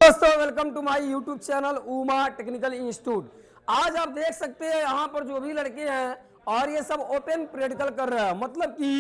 दोस्तों, welcome to my YouTube channel Uma technical institute. आज आप देख सकते हैं यहाँ पर जो भी लड़के हैं और ये सब ओपन प्रैक्टिकल कर रहे हैं। मतलब कि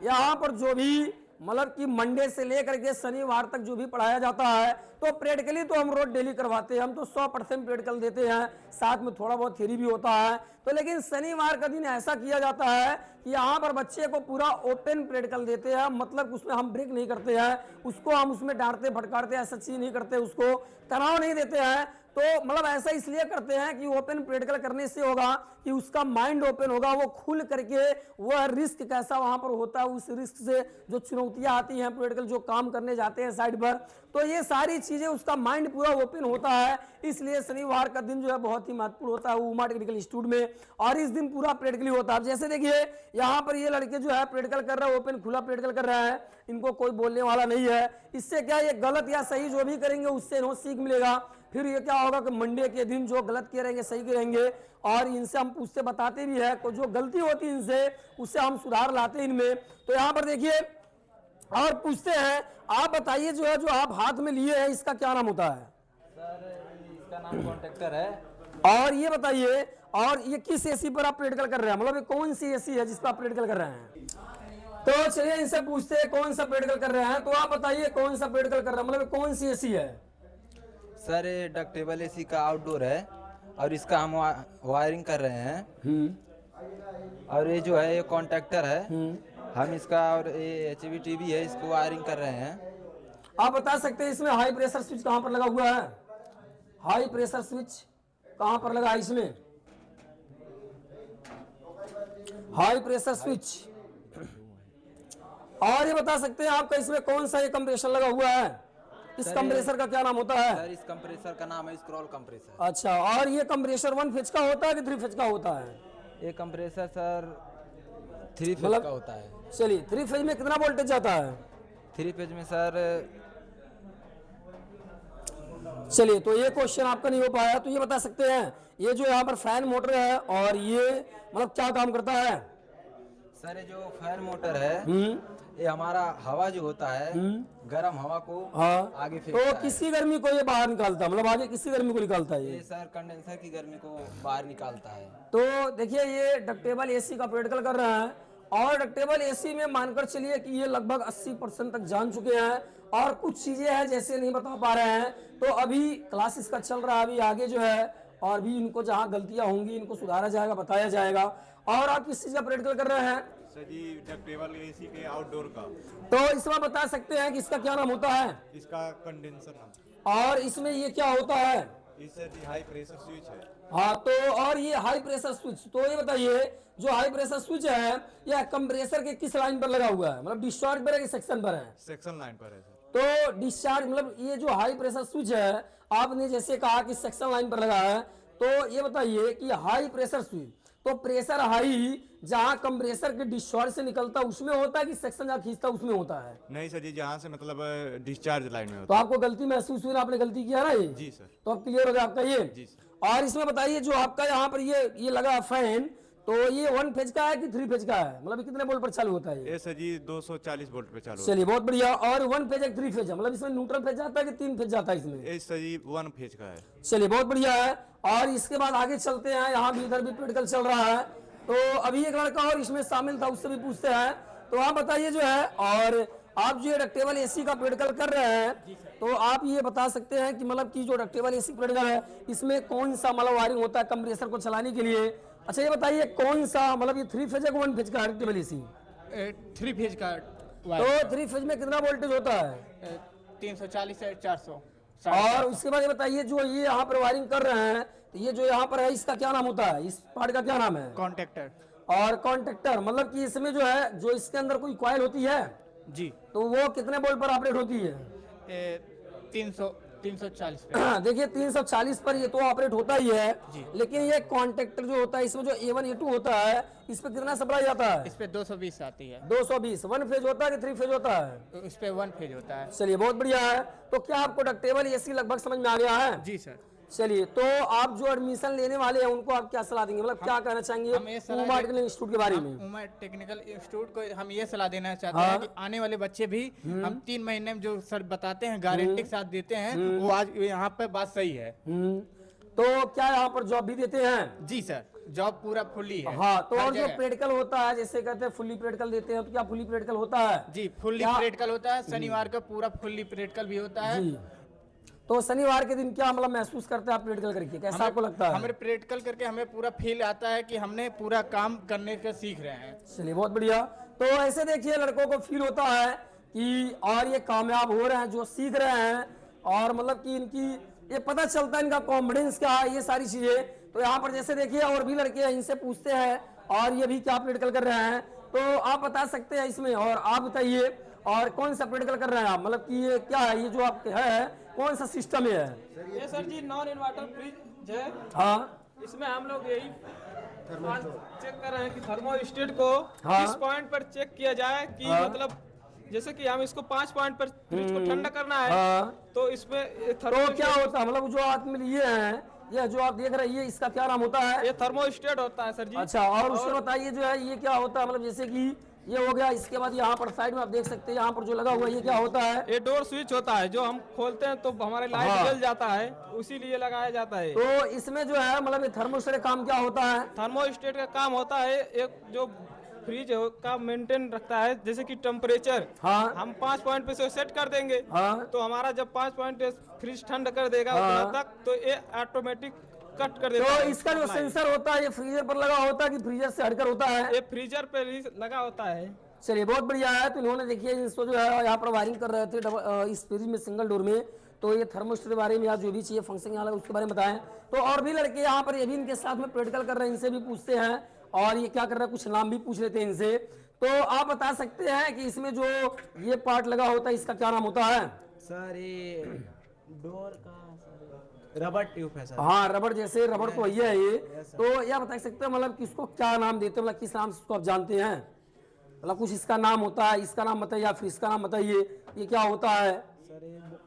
यहाँ पर जो भी मतलब कि मंडे से लेकर के शनिवार तक जो भी पढ़ाया जाता है तो प्रैक्टिकली तो हम रोज डेली करवाते हैं। हम तो 100% प्रैक्टिकल देते हैं, साथ में थोड़ा बहुत थ्योरी भी होता है। तो लेकिन शनिवार का दिन ऐसा किया जाता है कि यहाँ पर बच्चे को पूरा ओपन प्रैक्टिकल देते हैं। मतलब उसमें हम ब्रेक नहीं करते हैं, उसको हम उसमें डांटते फटकारते ऐसा चीज नहीं करते, उसको तनाव नहीं देते हैं। तो मतलब ऐसा इसलिए करते हैं कि ओपन प्रैक्टिकल करने से होगा कि उसका माइंड ओपन होगा, वो खुल करके वह रिस्क कैसा वहां पर होता है, उस रिस्क से जो चुनौतियां आती हैं प्रैक्टिकल जो काम करने जाते हैं साइड पर, तो ये सारी चीजें उसका माइंड पूरा ओपन होता है। इसलिए शनिवार का दिन जो है बहुत ही महत्वपूर्ण होता है उमा टेक्निकल इंस्टीट्यूट में, और इस दिन पूरा प्रैक्टिकल होता है। जैसे देखिए यहाँ पर ये लड़के जो है प्रैक्टिकल कर रहे हैं, ओपन खुला प्रैक्टिकल कर रहे हैं, इनको कोई बोलने वाला नहीं है। इससे क्या ये गलत या सही जो भी करेंगे उससे इन्हें सीख मिलेगा। फिर ये क्या होगा कि मंडे के दिन जो गलत करेंगे सही करेंगे, और इनसे हम पूछते बताते भी है, जो गलती होती है इनसे उससे हम सुधार लाते हैं इनमें। तो यहाँ पर देखिए और पूछते हैं, आप बताइए जो है जो आप हाथ में लिए हैं इसका क्या नाम होता है? सर इसका नाम कॉन्ट्रैक्टर है। और ये बताइए, और ये किस एसी पर आप प्रैक्टिकल कर रहे हैं? मतलब ये कौन सी एसी है जिस पर आप प्रैक्टिकल कर रहे हैं? तो चलिए इनसे पूछते हैं कौन सा प्रैक्टिकल कर रहे हैं। तो आप बताइए कौन सा प्रैक्टिकल कर रहे हैं, मतलब कौन सी एसी है? सर ये डक्टेबल एसी का आउटडोर है और इसका हम वायरिंग कर रहे हैं। और ये जो है ये कॉन्ट्रैक्टर है, हम इसका, और ये HVTV है, इसको वायरिंग कर रहे हैं। आप बता सकते हैं इसमें हाई प्रेशर स्विच कहां पर लगा हुआ है? हाई प्रेशर स्विच कहां पर लगा है इसमें? High pressure switch. और ये बता सकते हैं आपका इसमें कौन सा ये कंप्रेसर लगा हुआ है? इस कंप्रेसर का क्या नाम होता है? सर इस कंप्रेसर का नाम है स्क्रॉल कंप्रेसर। अच्छा, और ये कंप्रेसर 1 फेज का होता है कि 3 फेज का होता है? ये कंप्रेसर सर 3 फेज का होता है। चलिए 3 फेज में कितना वोल्टेज जाता है? 3 फेज में सर, चलिए तो ये क्वेश्चन आपका नहीं हो पाया। तो ये बता सकते हैं ये जो यहाँ पर फैन मोटर है और ये मतलब क्या काम करता है? सर ये जो फैन मोटर है ये हमारा हवा जो होता है गर्म हवा को हाँ, आगे तो फेंकता है। किसी गर्मी को ये बाहर निकालता है, मतलब आगे किसी गर्मी को निकालता है ये ये। सर कंडेंसर की गर्मी को बाहर निकालता है। तो देखिए ये डक्टेबल एसी का प्रैक्टिकल कर रहे हैं, और डक्टेबल एसी में मानकर चलिए कि ये लगभग 80% तक जान चुके हैं, और कुछ चीजें हैं जैसे नहीं बता पा रहे हैं। तो अभी क्लासेस का चल रहा है, अभी आगे जो है और भी इनको जहाँ गलतियां होंगी इनको सुधारा जाएगा, बताया जाएगा। और आप किस चीज का प्रैक्टिकल कर रहे हैं? सर जी डक्टेबल एसी के आउटडोर का। तो इसमें बता सकते हैं कि इसका क्या नाम होता है? इसका कंडेंसर नाम। और इसमें ये क्या होता है? इससे जी हाई प्रेशर स्विच है। हाँ, तो और ये हाई प्रेशर स्विच, तो ये बताइए जो हाई प्रेशर स्विच है यह कंप्रेसर के किस लाइन पर लगा हुआ है? मतलब डिस्चार्ज पर है कि सेक्शन पर है? सेक्शन लाइन पर है सर। तो डिस्चार्ज मतलब ये जो हाई प्रेशर स्विच है, आपने जैसे कहा कि सेक्शन लाइन पर लगा है, तो ये बताइए कि हाई प्रेशर स्विच तो प्रेशर हाई जहां कंप्रेसर के डिस्चार्ज से निकलता है उसमें होता है कि सेक्शन जहां खींचता है उसमें होता है? नहीं सर जी, जहाँ से मतलब डिस्चार्ज लाइन में तो होता आपको गलती महसूस हुई ना, आपने गलती किया ना ये? है। जी सर। तो अब क्लियर हो गया आपका ये। जी सर। और इसमें बताइए जो आपका यहाँ पर ये लगा फैन, तो ये 1 फेज का है कि 3 फेज का है? मतलब कितने वोल्ट पर चालू होता है ये? ये सर जी 240 वोल्ट पे चालू होता चलिए बहुत बढ़िया। और 1 फेज है 3 फेज है? मतलब इसमें न्यूट्रल फेज जाता है कि 3 फेज जाता है इसमें? है। ये सर जी 1 फेज का है। चलिए बहुत बढ़िया है। और इसके बाद आगे चलते हैं, यहाँ भी इधर भी प्रैक्टिकल चल रहा है। तो अभी एक लड़का और इसमें शामिल था, उससे भी पूछते हैं। तो आप बताइए जो है, और आप जो डक्टेबल एसी का प्रैक्टिकल कर रहे हैं, तो आप ये बता सकते हैं कि मतलब कि जो डक्टेबल एसी प्रैक्टिकल है इसमें कौन सा मतलब वायरिंग होता है कंप्रेसर को चलाने के लिए? अच्छा ये बताइए कौन सा मतलब ये 3 फेज है कि 1 फेज का डक्टेबल एसी? 3 फेज का तो 3 फेज में कितना वोल्टेज होता है? 340 से 400। और उसके बाद ये बताइए जो ये यहाँ पर वायरिंग कर रहे हैं, तो ये जो यहाँ पर है इसका क्या नाम होता है? इस पार्ट का क्या नाम है? कॉन्ट्रैक्टर। और कॉन्ट्रैक्टर मतलब कि इसमें जो है जो इसके अंदर कोई कॉइल होती है जी। तो वो कितने वोल्ट पर ऑपरेट होती है? 340 पे। देखिए 340 पर ये तो ऑपरेट होता ही है, लेकिन ये कॉन्ट्रैक्टर जो होता है इसमें जो A1 A2 होता है इस पे कितना सप्लाई आता है? इस पे 220 आती है। 220। 1 फेज होता है कि 3 फेज होता है? इस पे 1 फेज होता है। चलिए बहुत बढ़िया है। तो क्या आपको डक्टेबल एसी लगभग समझ में आ गया है? जी सर। चलिए, तो आप जो एडमिशन लेने वाले हैं उनको आप क्या सलाह देंगे, मतलब क्या कहना चाहेंगे हम ये सलाह उमा टेक्निकल इंस्टीट्यूट के बारे में? उमा टेक्निकल इंस्टीट्यूट को हम ये सलाह देना चाहते हैं कि आने वाले बच्चे भी हम 3 महीने में जो सर बताते हैं गारंटी के साथ देते हैं, वो आज यहाँ पे बात सही है। तो क्या यहाँ पर जॉब भी देते हैं? जी सर, जॉब पूरा फुल्ली है। हाँ, तो हर और जो जगह। प्रैक्टिकल होता है, जैसे कहते हैं फुल्ली प्रैक्टिकल देते हैं, तो क्या फुल्ली प्रैक्टिकल होता है? जी, फुल्ली क्या- प्रैक्टिकल होता है। शनिवार को पूरा फुल्ली प्रैक्टिकल भी होता है। जी। तो शनिवार के दिन क्या मतलब महसूस करते हैं आप प्रैक्टिकल करके, कैसा आपको लगता है? हमें प्रैक्टिकल करके हमें पूरा फील आता है कि हमने पूरा काम करने का सीख रहे हैं। चलिए, बहुत बढ़िया। तो ऐसे देखिए, लड़कों को फील होता है कि और ये कामयाब हो रहे हैं, जो सीख रहे हैं, और मतलब कि इनकी ये पता चलता है इनका कॉन्फिडेंस क्या है, ये सारी चीजें। तो यहाँ पर जैसे देखिए और भी लड़के हैं, इनसे पूछते हैं और ये भी क्या प्रैक्टिकल कर रहे हैं, तो आप बता सकते हैं इसमें। और आप बताइए, और कौन सा प्रैक्टिकल कर रहे हैं आप, मतलब कि ये क्या है, ये जो आपके है कौन सा सिस्टम है? ये सर जी नॉन इन्वर्टर फ्रिज है। हाँ, इसमें हम लोग यही आज चेक कर रहे हैं कि थर्मोस्टेट को हाँ। किस पॉइंट पर चेक किया जाए कि हाँ। मतलब जैसे कि हम इसको 5 पॉइंट पर फ्रिज को ठंडा करना है, हाँ। तो इसमें ये तो क्या थर्मोस्टेट होता है, मतलब जो आप में ये है, ये जो आप देख रहे हैं, ये इसका क्या नाम होता है? ये थर्मोस्टेट होता है सर जी। अच्छा, और उसके बताइए जो है ये क्या होता है, मतलब जैसे कि ये हो गया, इसके बाद यहाँ पर साइड में आप देख सकते हैं, यहाँ पर जो लगा हुआ है ये क्या होता है? ये डोर स्विच होता है, जो हम खोलते हैं तो हमारे लाइट हाँ। जल जाता है, उसी लिए लगाया जाता है। तो इसमें जो है मतलब ये थर्मोस्टेट का काम क्या होता है? थर्मोस्टेट का काम होता है एक जो फ्रिज का मेंटेन रखता है, जैसे कि टेम्परेचर हाँ। हम 5 पॉइंट पे से सेट कर देंगे, हाँ। तो हमारा जब 5 पॉइंट पे फ्रिज ठंड कर देगा हाँ। उतना तक, तो ये ऑटोमेटिक कट कर देता तो है। इसका जो सेंसर होता है, ये फ्रीजर पर लगा होता है कि फ्रीजर से हटकर होता है? ये फ्रीजर पे ही लगा होता है। चलिए, बहुत बढ़िया है। तो इन्होंने देखिए इसको जो है यहाँ पर वायरिंग कर रहे थे इस फ्रिज में, सिंगल डोर में। तो ये थर्मोस्टेट के बारे में या जो भी चाहिए फंक्शन यहाँ लगा उसके बारे में बताएं। तो और भी लड़के यहाँ पर ये भी इनके साथ में प्रैक्टिकल कर रहे हैं, इनसे भी पूछते हैं और ये क्या कर रहा है, कुछ नाम भी पूछ लेते हैं इनसे। तो आप बता सकते हैं कि इसमें जो ये पार्ट लगा होता है इसका क्या नाम होता है? सर ये डोर का रबर ट्यूब है सर। हाँ, रबड़, जैसे रबड़ तो ये है ये। तो यह बता सकते हैं मतलब किसको क्या नाम देते हैं, मतलब किस नाम से इसको आप जानते हैं, मतलब कुछ इसका नाम होता है, इसका नाम बताइए या फिर इसका नाम बताइए, ये क्या होता है? सर ये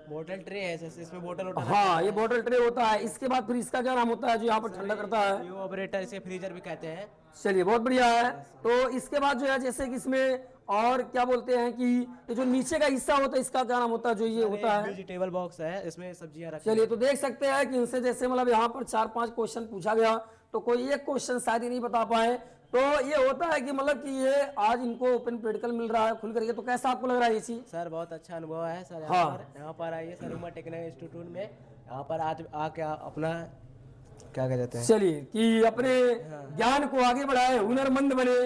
बोतल ट्रे है सर, इसमें बोतल वोटल हाँ, ये बॉटल ट्रे होता है। इसके बाद फिर इसका क्या नाम होता है जो यहाँ पर ठंडा करता है? ये ऑपरेटर, इसे फ्रीजर भी कहते हैं। चलिए, बहुत बढ़िया है। तो इसके बाद जो है जैसे कि इसमें और क्या बोलते हैं कि ये जो नीचे का हिस्सा होता है इसका क्या नाम होता है जो ये होता है? वेजिटेबल बॉक्स है, इसमें सब्जियां रखी चलिए, तो देख सकते हैं कि इनसे जैसे मतलब यहाँ पर 4-5 क्वेश्चन पूछा गया, तो कोई एक क्वेश्चन शायद ही नहीं बता पाए। तो ये होता है कि मतलब कि ये आज इनको ओपन प्रैक्टिकल मिल रहा है खुल करके, तो कैसा आपको लग रहा है ये चीज? सर बहुत अच्छा अनुभव है सर। हाँ। यहाँ पर आइए सर, उमा टेक्निकल इंस्टीट्यूट में यहाँ पर आज आके अपना क्या कहते हैं, चलिए, कि अपने ज्ञान को आगे बढ़ाए, हुनरमंद बने,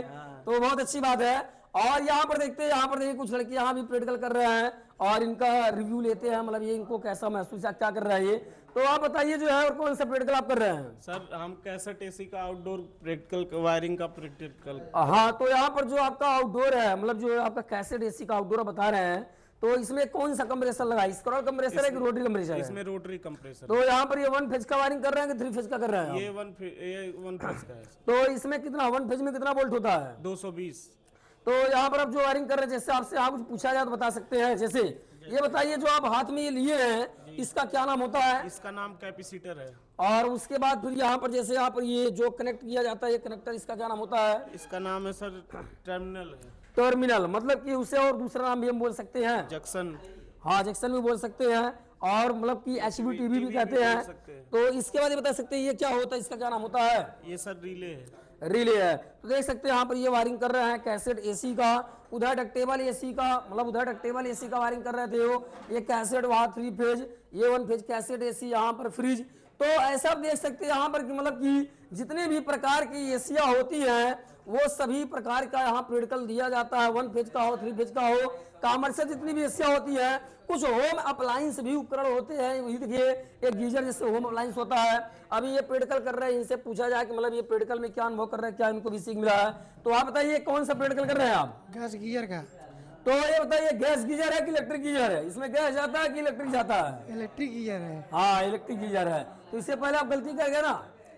तो बहुत अच्छी बात है। और यहाँ पर देखते हैं, यहाँ पर देखिए कुछ लड़के यहाँ भी प्रैक्टिकल कर रहे हैं और इनका रिव्यू लेते हैं, मतलब ये इनको कैसा महसूस है, क्या कर रहा है ये। तो आप बताइए जो है और कौन सा प्रैक्टिकल आप कर रहे हैं? सर हम कैसेट एसी का आउटडोर प्रैक्टिकल वायरिंग का प्रैक्टिकल। हाँ, तो यहाँ पर जो आपका आउटडोर है, मतलब जो आपका कैसेट एसी का आउटडोर बता रहे हैं, तो इसमें कौन सा कंप्रेसर लगा है, स्क्रॉल कंप्रेसर है कि रोटरी कंप्रेसर है? इसमें रोटरी कंप्रेसर। तो यहाँ पर ये 1 फेज का वायरिंग कर रहे हैं कि 3 फेज का कर रहे हैं? ये वन फेज का है सर। तो इसमें कितना 1 फेज में कितना वोल्ट होता है? 220। तो यहाँ पर आप जो वायरिंग कर रहे हैं, जैसे आपसे यहाँ कुछ पूछा जाए तो बता सकते हैं। जैसे ये बताइए जो आप हाथ में ये लिए हैं इसका क्या नाम होता है? इसका नाम कैपेसिटर है। और उसके बाद फिर यहाँ पर जैसे यहाँ पर ये जो कनेक्ट किया जाता है ये कनेक्टर, इसका क्या नाम होता है? इसका नाम है सर टर्मिनल है, टर्मिनल, मतलब कि उसे और दूसरा नाम भी हम बोल सकते हैं। जंक्शन। हाँ, जंक्शन भी बोल सकते हैं और मतलब कि HVTV भी कहते हैं। तो इसके बाद ये बता सकते हैं ये क्या होता है, इसका क्या नाम होता है? ये सर रिले है। रिले है। तो देख सकते हैं यहाँ पर ये वायरिंग कर रहे हैं कैसेट एसी का, उधर डक्टेबल एसी का, मतलब उधर डक्टेबल एसी का वायरिंग कर रहे थे वो। ये कैसेट वहाँ 3 फेज, ये 1 फेज कैसेट एसी, यहाँ पर फ्रिज। तो ऐसा आप देख सकते हैं यहाँ पर कि मतलब कि जितने भी प्रकार की एसियाँ होती हैं वो सभी प्रकार का यहाँ प्रैक्टिकल दिया जाता है। 1 फेज का हो, 3 फेज का हो, कॉमर्शियल जितनी भी एसियाँ होती है। कुछ होम अप्लायंस भी उपकरण होते हैं, वही देखिए एक गीजर जैसे होम अप्लायंस होता है। अभी ये प्रैक्टिकल कर रहे हैं, इनसे पूछा जाए कि मतलब ये प्रैक्टिकल में क्या अनुभव कर रहे हैं, क्या इनको भी सीख मिला है। तो आप बताइए कौन सा प्रैक्टिकल कर रहे हैं आप? गैस गीजर का। तो ये बताइए गैस गीजर है कि इलेक्ट्रिक गीजर है? इसमें गैस जाता है कि इलेक्ट्रिक जाता है? इलेक्ट्रिक गीजर है। हाँ, इलेक्ट्रिक गीजर है। तो इससे पहले आप गलती कर गए ना,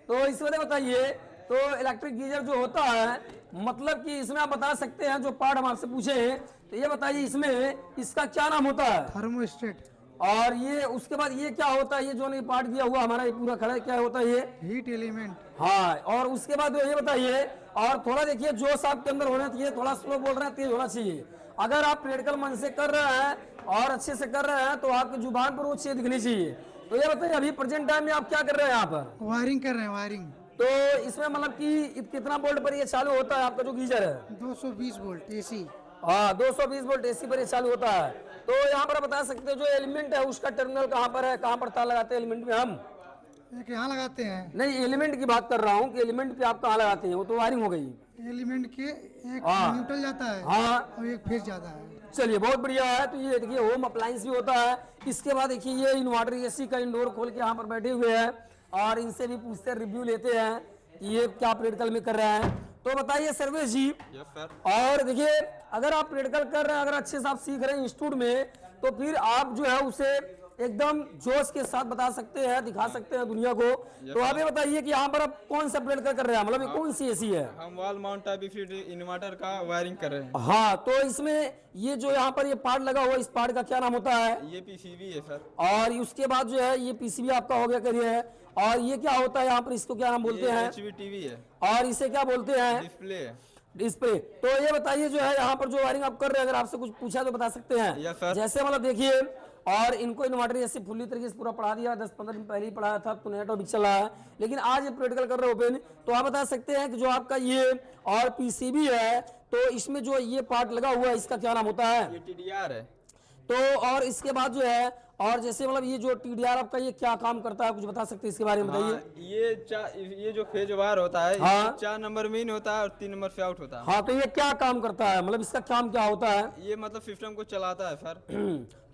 तो इस वजह बताइए। तो इलेक्ट्रिक गीजर जो होता है मतलब कि इसमें आप बता सकते हैं जो पार्ट हम आपसे पूछे हैं, तो ये बताइए इसमें इसका क्या नाम होता है? थर्मोस्टेट। और ये उसके बाद ये क्या होता है, ये जो नहीं पार्ट दिया हुआ हमारा ये पूरा खड़ा है, क्या होता है ये हीट एलिमेंट। हाँ, और उसके बाद ये बताइए, और थोड़ा देखिए जोश आपके अंदर होना चाहिए, थोड़ा स्लो बोल रहे हैं, तेज होना चाहिए। अगर आप प्रैक्टिकल मन से कर रहे हैं और अच्छे से कर रहे हैं तो आपकी जुबान पर वो चीज दिखनी चाहिए। तो ये बताइए अभी प्रेजेंट टाइम में आप क्या कर रहे हैं यहाँ पर? वायरिंग कर रहे हैं, वायरिंग। तो इसमें मतलब कि कितना वोल्ट पर ये चालू होता है आपका जो गीजर है? 220 वोल्ट एसी। हाँ, 220 वोल्ट एसी पर ये चालू होता है। तो यहाँ पर बता सकते हो जो एलिमेंट है उसका टर्मिनल कहाँ पर है, कहाँ पर तार लगाते हैं एलिमेंट में हम? एक यहाँ लगाते हैं। नहीं, एलिमेंट की बात कर रहा हूँ कि एलिमेंट पे आप कहाँ लगाते हैं, वो तो वायरिंग हो गई। एलिमेंट के एक हाँ। न्यूट्रल जाता है हाँ, और एक फेज जाता है। चलिए बहुत बढ़िया है। तो ये देखिए होम अप्लायंस भी होता है। इसके बाद देखिए ये इन्वर्टर एसी का इंडोर खोल के यहाँ पर बैठे हुए हैं और इनसे भी पूछते हैं, रिव्यू लेते हैं कि ये क्या प्रैक्टिकल में कर रहे हैं। तो बताइए सर्वेश जी, और देखिए अगर आप प्रैक्टिकल कर रहे हैं, अगर अच्छे से आप सीख रहे हैं इंस्टीट्यूट में, तो फिर आप जो है उसे एकदम जोश के साथ बता सकते हैं, दिखा सकते हैं दुनिया को। तो आप ये बताइए कि यहाँ पर आप कौन सा प्रैक्टिकल कर रहे हैं, मतलब ये कौन सी एसी है? हम वॉल माउंट टाइप इन्वर्टर का वायरिंग कर रहे हैं। हाँ, तो इसमें ये जो यहाँ पर ये पार्ट लगा हुआ है, इस पार्ट का क्या नाम होता है? ये पीसीबी है सर। और उसके बाद जो है ये पीसीबी आपका हो गया करिए। और ये क्या होता है यहाँ पर, इसको क्या नाम बोलते हैं? टीवी है और इसे क्या बोलते हैं? डिस्प्ले है। डिस्प्ले। तो ये बताइए जो है यहाँ पर जो वायरिंग आप कर रहे हैं, अगर आपसे कुछ पूछा तो बता सकते हैं? Yes sir. जैसे मतलब देखिए, और इनको इन्वर्टर ऐसे फुल्ली तरीके से पूरा पढ़ा दिया, 10-15 दिन पहले ही पढ़ाया था, तो नया टॉपिक चल रहा है, लेकिन आज ये प्रैक्टिकल कर रहे हो ओपन। तो आप बता सकते हैं कि जो आपका ये और पीसीबी है, तो इसमें जो ये पार्ट लगा हुआ है इसका क्या नाम होता है? ये टीडीआर है। तो और इसके बाद जो है, और जैसे मतलब ये जो टीडीआर आपका ये क्या काम करता है, कुछ बता सकते हैं इसके बारे में बताइए? हाँ, ये जो फेज वायर होता है, हाँ। 4 नंबर में इन होता है और 3 नंबर से आउट होता है। हाँ, तो ये क्या काम करता है, मतलब इसका काम क्या होता है? ये मतलब सिस्टम को चलाता है सर।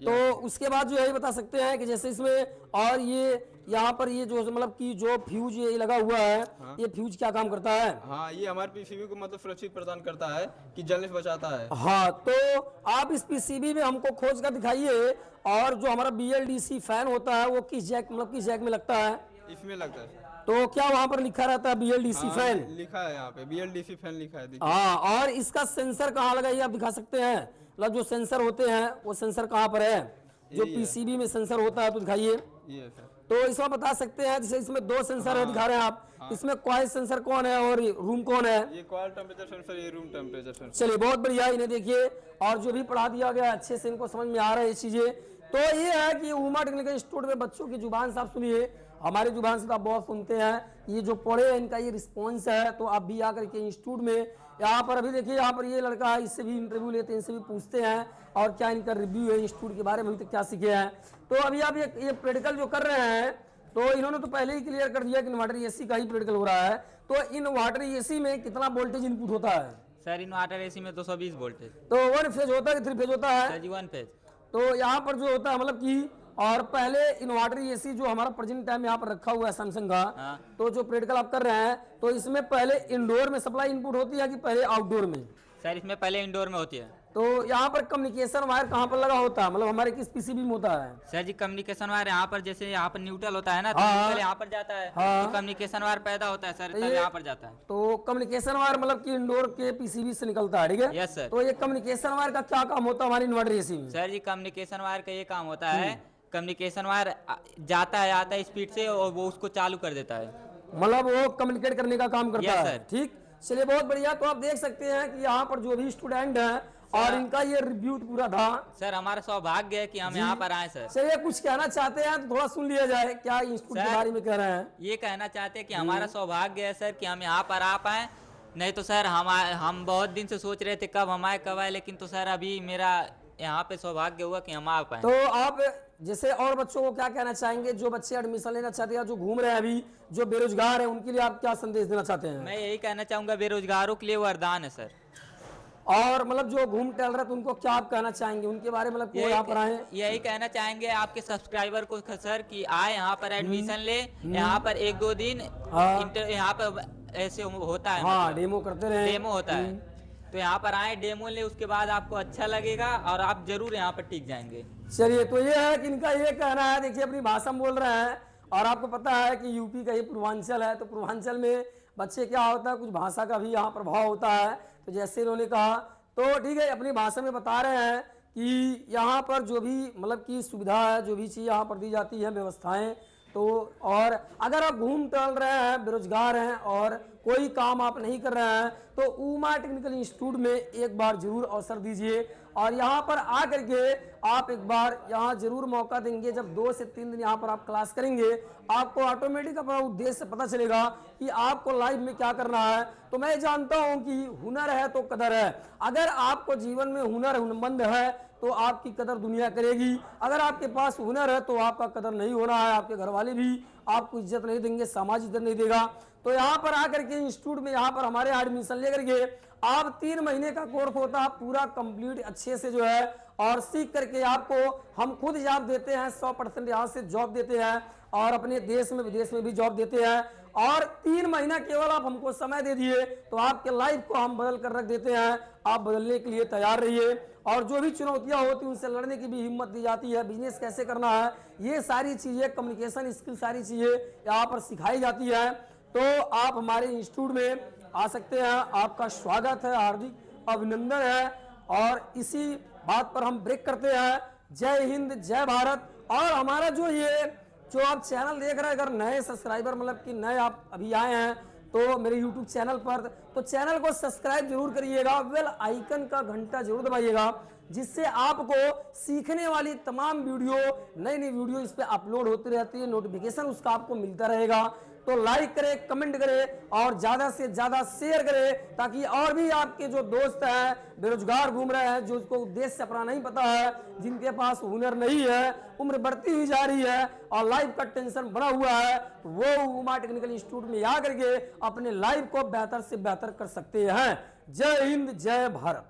तो उसके बाद जो है ये बता सकते हैं कि जैसे इसमें, और ये यहाँ पर ये जो मतलब कि जो फ्यूज ये लगा हुआ है, ये फ्यूज क्या काम करता है? हाँ, ये हमारे पीसीबी को मतलब सुरक्षित प्रदान करता है कि जलने से बचाता है। हाँ, तो आप इस पीसीबी में हमको खोज कर दिखाइए। और जो हमारा BLDC फैन होता है वो किस जैक, मतलब किस जैक में लगता है? इसमें लगता है। तो क्या वहाँ पर लिखा रहता है BLDC फैन? लिखा है यहाँ पे BLDC फैन लिखा है, देखिए। हाँ, और इसका सेंसर कहाँ लगा ये आप दिखा सकते हैं? मतलब जो सेंसर होते हैं वो सेंसर कहाँ पर है? जो पीसीबी में सेंसर होता है, तो दिखाइए। ये सर। तो इसमें बता सकते हैं, जैसे इसमें 2 सेंसर है, दिखा रहे हैं आप। इसमें कॉइल सेंसर कौन है और रूम कौन है? ये कॉइल टेम्परेचर सेंसर, ये रूम टेम्परेचर सेंसर। चलिए बहुत बढ़िया, इन्हें देखिए। और जो भी पढ़ा दिया गया अच्छे से इनको समझ में आ रहा है ये चीजें। तो ये है कि उमा टेक्निकल इंस्टीट्यूट में बच्चों की जुबान से आप सुनिए, हमारी जुबान से तो आप बहुत सुनते हैं। ये जो पढ़े हैं इनका ये रिस्पॉन्स है। तो आप भी आकर के इंस्टीट्यूट में यहाँ पर, अभी देखिए यहाँ पर ये लड़का है, इससे भी इंटरव्यू लेते हैं, इनसे भी पूछते हैं और क्या इनका रिव्यू है इंस्टीट्यूट के बारे में, अभी तक क्या सीखे हैं। तो अभी आप ये प्रैक्टिकल जो कर रहे हैं, तो इन्होंने तो पहले ही क्लियर कर दिया कि इन्वर्टर एसी का ही प्रैक्टिकल हो रहा है। तो इन्वर्टर एसी में कितना वोल्टेज इनपुट होता है? सर इन्वर्टर एसी में 220 वोल्टेज। तो 1 फेज होता है कि 3 फेज होता है? सर जी 1 फेज। तो यहाँ पर जो होता है मतलब कि, और पहले इन्वर्टर एसी जो हमारा प्रेजेंट टाइम यहाँ पर रखा हुआ है सैमसंग का, तो जो प्रैक्टिकल आप कर रहे हैं, तो इसमें पहले इंडोर में सप्लाई इनपुट होती है कि पहले आउटडोर में? सर इसमें पहले इंडोर में होती है। तो यहाँ पर कम्युनिकेशन वायर कहाँ पर लगा होता है, मतलब हमारे किस पीसीबी में होता है? सर जी कम्युनिकेशन वायर यहाँ पर, जैसे यहाँ पर न्यूट्रल होता है ना, तो हाँ। न्यूट्रल यहाँ पर जाता है, तो कम्युनिकेशन वायर पैदा होता है सर, तब यहाँ पर जाता है। तो कम्युनिकेशन वायर मतलब कि इंडोर के पीसीबी से निकलता है, ठीक है? Yes sir. तो ये कम्युनिकेशन वायर का क्या काम होता है हमारे इन्वर्टर एसी में? सर जी कम्युनिकेशन वायर का ये काम होता है, कम्युनिकेशन वायर जाता है आता है स्पीड से और वो उसको चालू कर देता है, मतलब वो कम्युनिकेट करने का काम करता Yes, है। sir। ठीक, चलिए बहुत बढ़िया। तो आप देख सकते हैं कि यहाँ पर जो भी स्टूडेंट हैं और इनका ये रिव्यू पूरा था। सर हमारा सौभाग्य है कि हम यहाँ पर आए सर। चलिए कुछ कहना चाहते हैं तो थोड़ा सुन लिया जाए, क्या इंस्टीट्यूट के सर, बारे में कह रहे हैं? ये कहना चाहते हैं कि हमारा सौभाग्य है सर कि हम यहाँ पर आ पाए, नहीं तो सर हम बहुत दिन से सोच रहे थे कब हम आए कब आए, लेकिन तो सर अभी मेरा यहाँ पे सौभाग्य हुआ कि हम आ पाए। तो आप जैसे और बच्चों को क्या कहना चाहेंगे, जो बच्चे एडमिशन लेना चाहते हैं, जो घूम रहे हैं अभी, जो बेरोजगार हैं, उनके लिए आप क्या संदेश देना चाहते हैं? मैं यही कहना चाहूंगा बेरोजगारों के लिए वरदान है सर। और मतलब जो घूम टहल रहे तो उनको क्या आप कहना चाहेंगे उनके बारे में, मतलब यहाँ पर आए? यही कहना चाहेंगे आपके सब्सक्राइबर को सर कि आए यहाँ पर एडमिशन ले, यहाँ पर 1-2 दिन यहाँ पर ऐसे होता है, हाँ, डेमो करते रहे, डेमो होता है, तो यहाँ पर आए डेमो ले, उसके बाद आपको अच्छा लगेगा और आप जरूर यहाँ पर टिक जाएंगे। चलिए, तो ये है कि इनका ये कहना है, देखिए अपनी भाषा में बोल रहे हैं। और आपको पता है कि यूपी का ये पूर्वांचल है, तो पूर्वांचल में बच्चे क्या होता है, कुछ भाषा का भी यहाँ प्रभाव होता है। तो जैसे इन्होंने कहा, तो ठीक है अपनी भाषा में बता रहे हैं कि यहाँ पर जो भी मतलब की सुविधा है, जो भी चीज़ यहाँ पर दी जाती है, व्यवस्थाएं, तो और अगर आप घूम टहल रहे हैं, बेरोजगार हैं और कोई काम आप नहीं कर रहे हैं, तो उमा टेक्निकल इंस्टीट्यूट में एक बार जरूर अवसर दीजिए और यहाँ पर आकर के आप एक बार यहाँ जरूर मौका देंगे। जब 2 से 3 दिन यहाँ पर आप क्लास करेंगे, आपको ऑटोमेटिक अपना उद्देश्य पता चलेगा कि आपको लाइफ में क्या करना है। तो मैं जानता हूँ कि हुनर है तो कदर है। अगर आपको जीवन में हुनरमंद है तो आपकी कदर दुनिया करेगी। अगर आपके पास हुनर है तो आपका कदर नहीं हो रहा है, आपके घर वाले भी आपको इज्जत नहीं देंगे, समाज इज्जत नहीं देगा। तो यहाँ पर आकर के इंस्टीट्यूट में यहाँ पर हमारे एडमिशन लेकर के आप 3 महीने का कोर्स होता है, पूरा कंप्लीट अच्छे से जो है और सीख करके आपको हम खुद जॉब देते हैं, 100% यहाँ से जॉब देते हैं और अपने देश में विदेश में भी जॉब देते हैं। और 3 महीना केवल आप हमको समय दे दिए तो आपके लाइफ को हम बदल कर रख देते हैं। आप बदलने के लिए तैयार रहिए और जो भी चुनौतियां होती हैं उनसे लड़ने की भी हिम्मत दी जाती है। बिजनेस कैसे करना है, ये सारी चीजें, कम्युनिकेशन स्किल, सारी चीजें यहाँ पर सिखाई जाती है। तो आप हमारे इंस्टीट्यूट में आ सकते हैं, आपका स्वागत है, हार्दिक अभिनंदन है। और इसी बात पर हम ब्रेक करते हैं। जय हिंद, जय भारत। और हमारा जो आप चैनल देख रहे हैं, अगर नए सब्सक्राइबर मतलब कि नए आप अभी आए हैं तो मेरे YouTube चैनल पर, तो चैनल को सब्सक्राइब जरूर करिएगा, बेल आइकन का घंटा जरूर दबाइएगा, जिससे आपको सीखने वाली तमाम वीडियो, नई नई वीडियो इस पे अपलोड होती रहती है, नोटिफिकेशन उसका आपको मिलता रहेगा। तो लाइक करें, कमेंट करें और ज़्यादा से ज़्यादा शेयर करें, ताकि और भी आपके जो दोस्त हैं, बेरोजगार घूम रहे हैं, जो उसको उद्देश्य अपना नहीं पता है, जिनके पास हुनर नहीं है, उम्र बढ़ती हुई जा रही है और लाइफ का टेंशन बना हुआ है, तो वो उमा टेक्निकल इंस्टीट्यूट में आ करके अपने लाइफ को बेहतर से बेहतर कर सकते हैं। जय हिंद, जय भारत।